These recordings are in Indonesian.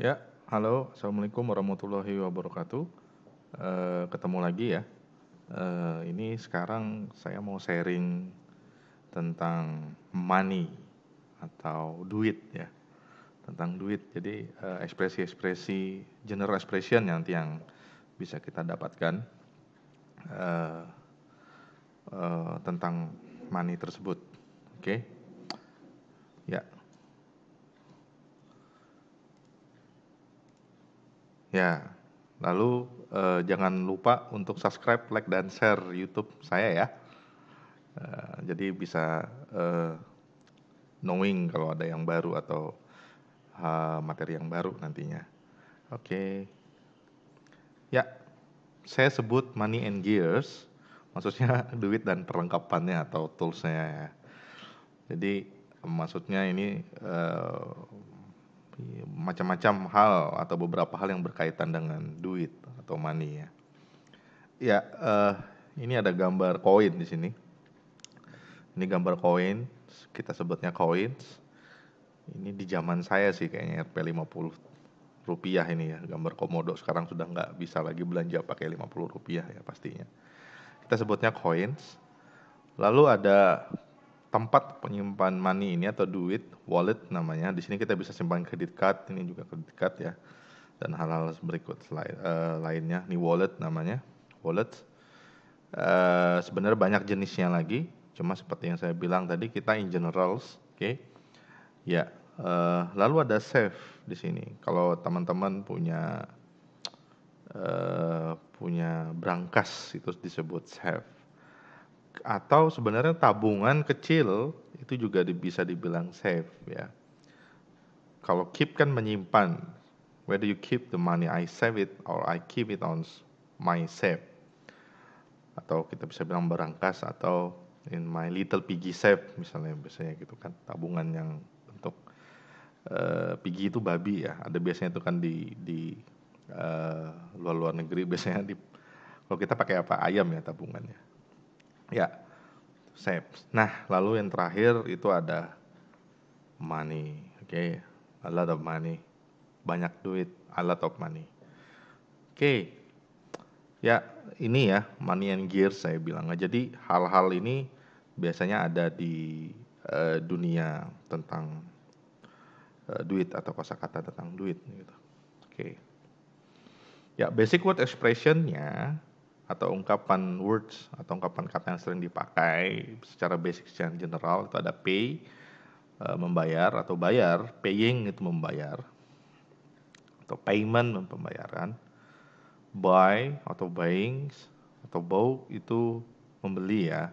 Ya, halo, assalamualaikum warahmatullahi wabarakatuh. Ketemu lagi ya. Ini sekarang saya mau sharing tentang money atau duit ya, tentang duit. Jadi ekspresi-ekspresi general expression nanti yang bisa kita dapatkan eh, tentang money tersebut. Oke, ya, ya. Lalu jangan lupa untuk subscribe, like, dan share YouTube saya ya. Jadi bisa knowing kalau ada yang baru atau materi yang baru nantinya. Oke, ya, saya sebut money and gears, maksudnya duit dan perlengkapannya atau toolsnya ya. Jadi maksudnya ini macam-macam hal atau beberapa hal yang berkaitan dengan duit atau money ya. Ya, ini ada gambar koin di sini. Ini gambar koin, kita sebutnya coins. Ini di zaman saya sih kayaknya Rp50 ini ya, gambar komodo. Sekarang sudah nggak bisa lagi belanja pakai Rp50 ya pastinya. Kita sebutnya coins. Lalu ada tempat penyimpan money ini atau duit, wallet namanya. Di sini kita bisa simpan kredit card, ini juga kredit card ya. Dan hal-hal berikut lainnya. Ini wallet namanya, wallet. Sebenarnya banyak jenisnya lagi, cuma seperti yang saya bilang tadi kita in generals, oke. Ya, lalu ada save di sini. Kalau teman-teman punya brankas itu disebut save. Atau sebenarnya tabungan kecil itu juga bisa dibilang save ya. Kalau keep kan menyimpan. Whether you keep the money, I save it or I keep it on my save. Atau kita bisa bilang brankas atau in my little piggy save misalnya biasanya gitu kan, tabungan yang bentuk piggy itu babi ya, ada biasanya itu kan di luar negeri biasanya kalau kita pakai apa, ayam ya tabungannya ya, save. Nah lalu yang terakhir itu ada money, oke. A lot of money, banyak duit, a lot of money, oke. Ya, ini ya money and gears saya bilang. Jadi hal-hal ini biasanya ada di dunia tentang duit atau kosakata tentang duit gitu. Oke. Ya, basic word expression-nya atau ungkapan words atau ungkapan kata yang sering dipakai secara basic secara general itu ada pay, membayar atau bayar, paying itu membayar atau payment pembayaran, buy atau buying atau bow itu membeli ya.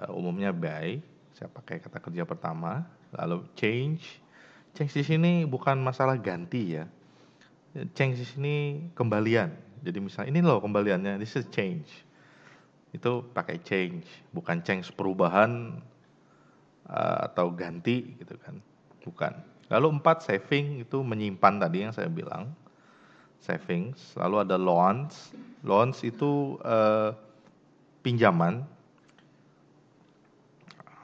Umumnya buy, saya pakai kata kerja pertama. Lalu change, change di sini bukan masalah ganti ya. Change di sini kembalian. Jadi misalnya ini loh kembaliannya, this is change. Itu pakai change, bukan change perubahan atau ganti gitu kan. Bukan. Lalu 4 saving itu menyimpan tadi yang saya bilang. Savings. Lalu ada loans. Loans itu pinjaman.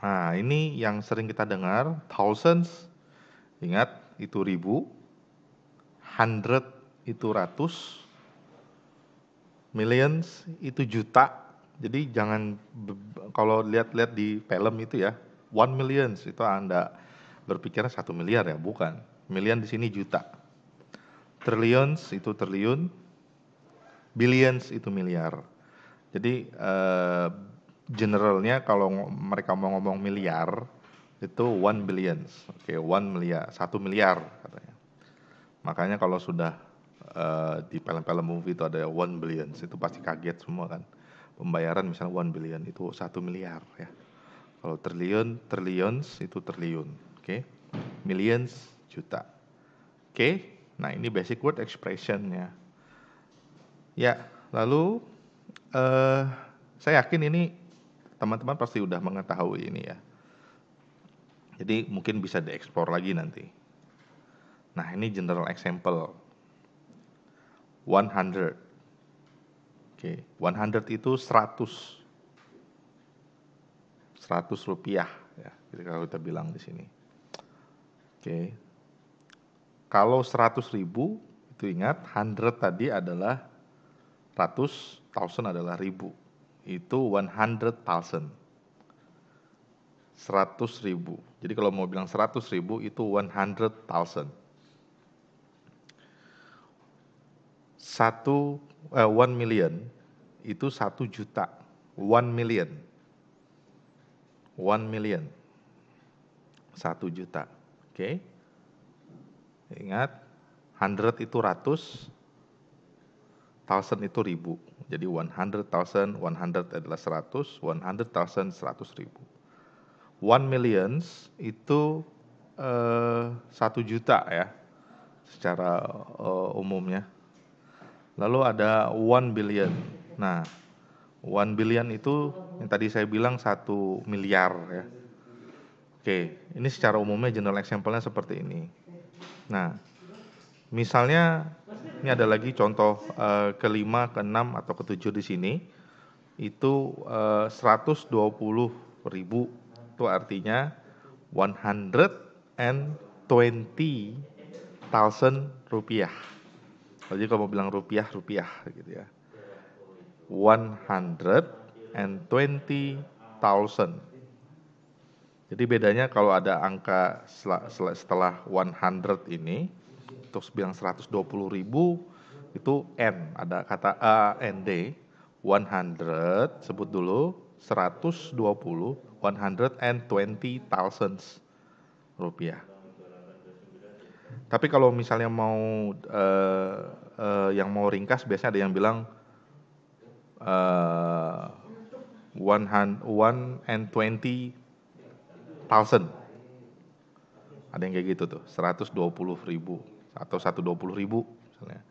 Nah, ini yang sering kita dengar, thousands, ingat itu ribu, hundred itu ratus, millions itu juta. Jadi jangan kalau lihat-lihat di film itu ya, 1 millions itu Anda berpikirnya 1 miliar ya, bukan. Million di sini juta. Trillions itu triliun, billions itu miliar. Jadi generalnya kalau mereka mau ngomong miliar itu 1 billions, oke, 1 miliar, 1 miliar katanya. Makanya kalau sudah di film-film movie itu ada 1 billions itu pasti kaget semua kan. Pembayaran misalnya 1 billion itu 1 miliar ya. Kalau triliun, trillions itu triliun, oke. Millions juta, oke. Nah ini basic word expressionnya. Ya, lalu saya yakin ini teman-teman pasti udah mengetahui ini ya. Jadi mungkin bisa dieksplor lagi nanti. Nah, ini general example. 100. Oke, 100 itu 100. 100 rupiah ya, kalau kita bilang di sini. Oke. Kalau 100.000 itu ingat 100 tadi adalah ratus, 1000 adalah ribu. Itu 100,000. 100.000. Jadi kalau mau bilang 100.000 itu 100,000. 1 million itu 1 juta. 1 million. 1 million. 1 juta. Oke. Ingat, 100 itu ratus, 1000 itu ribu. Jadi 100,000, 100 adalah 100, 100,000, 100.000. 1 millions itu 1 juta ya, secara umumnya. Lalu ada 1 billion. Nah, 1 billion itu yang tadi saya bilang 1 miliar ya. Oke, ini secara umumnya general example-nya seperti ini. Nah, misalnya ini ada lagi contoh kelima, keenam atau ketujuh di sini. Itu 120.000 itu artinya 120,000 rupiah. Jadi kalau mau bilang rupiah gitu ya. 120,000. Jadi bedanya kalau ada angka setelah 100 ini, untuk bilang 120.000 itu N, ada kata AND, 100, sebut dulu 120, 120,000 rupiah. Tapi kalau misalnya mau yang mau ringkas, biasanya ada yang bilang 120,000. Ada yang kayak gitu tuh, 120.000 atau 120.000 misalnya.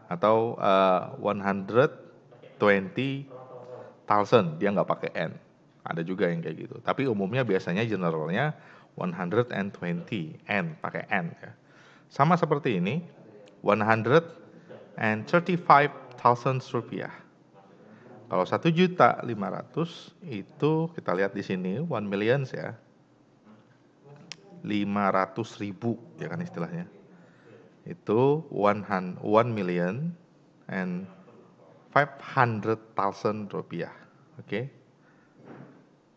Atau 120,000, dia nggak pakai N. Ada juga yang kayak gitu. Tapi umumnya biasanya generalnya 120 N, pakai N ya. Sama seperti ini, 135,000 rupiah. Kalau 1.500.000 itu kita lihat di sini 1 million ya. 500.000 ya kan istilahnya. Itu 1 million and 500,000 rupiah. Oke.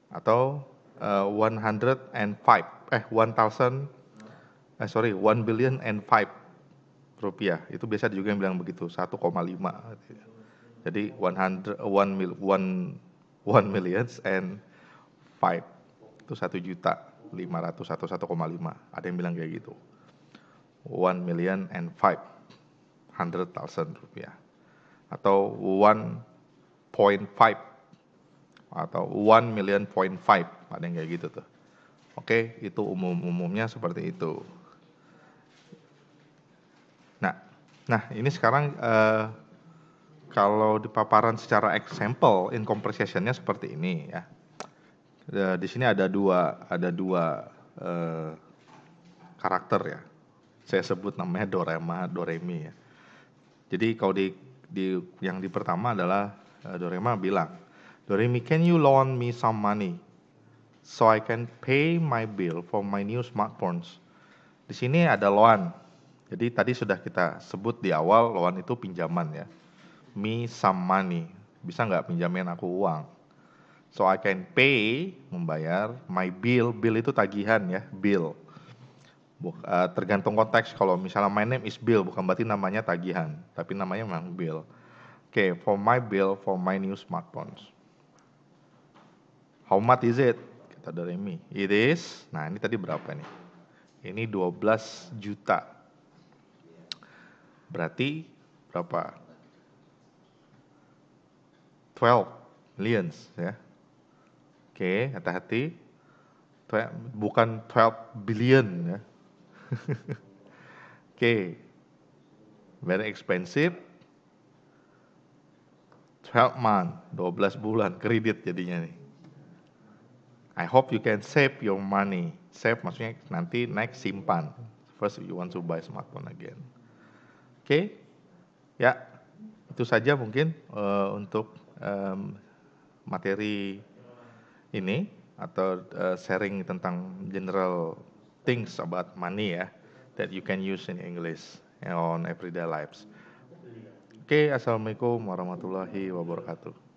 Atau 1 billion and 5 rupiah. Itu biasa juga yang bilang begitu, 1,5. Jadi 1 million and 5 itu 1.500.000 atau 1,5. Ada yang bilang kayak gitu. 1 million and 500,000 rupiah. Atau 1.5 atau 1 million point 5, ada yang kayak gitu tuh. Oke, itu umumnya seperti itu. Nah ini sekarang kalau di paparan secara example income appreciation-nya seperti ini ya. Di sini ada dua karakter ya. Saya sebut namanya Dorema, Doremi ya. Jadi kalau yang di pertama adalah Dorema bilang, Doremi, can you loan me some money so I can pay my bill for my new smartphones? Di sini ada loan. Jadi tadi sudah kita sebut di awal, loan itu pinjaman ya. Me some money. Bisa nggak pinjamin aku uang? So I can pay, membayar, my bill. Bill itu tagihan ya, bill. Tergantung konteks, kalau misalnya my name is Bill, bukan berarti namanya tagihan. Tapi namanya memang bill. Oke, for my bill, for my new smartphones. How much is it? Kata Doremi. It is, nah ini tadi berapa nih? Ini 12 juta. Berarti berapa? 12 millions ya. Oke, hati-hati. Bukan 12 billion ya. Oke. Very expensive. 12 month, 12 bulan kredit jadinya nih. I hope you can save your money. Save maksudnya nanti next simpan. First you want to buy smartphone again. Oke. Ya, itu saja mungkin untuk materi ini atau sharing tentang general things about money ya. that you can use in English on everyday lives. Oke, assalamualaikum warahmatullahi wabarakatuh.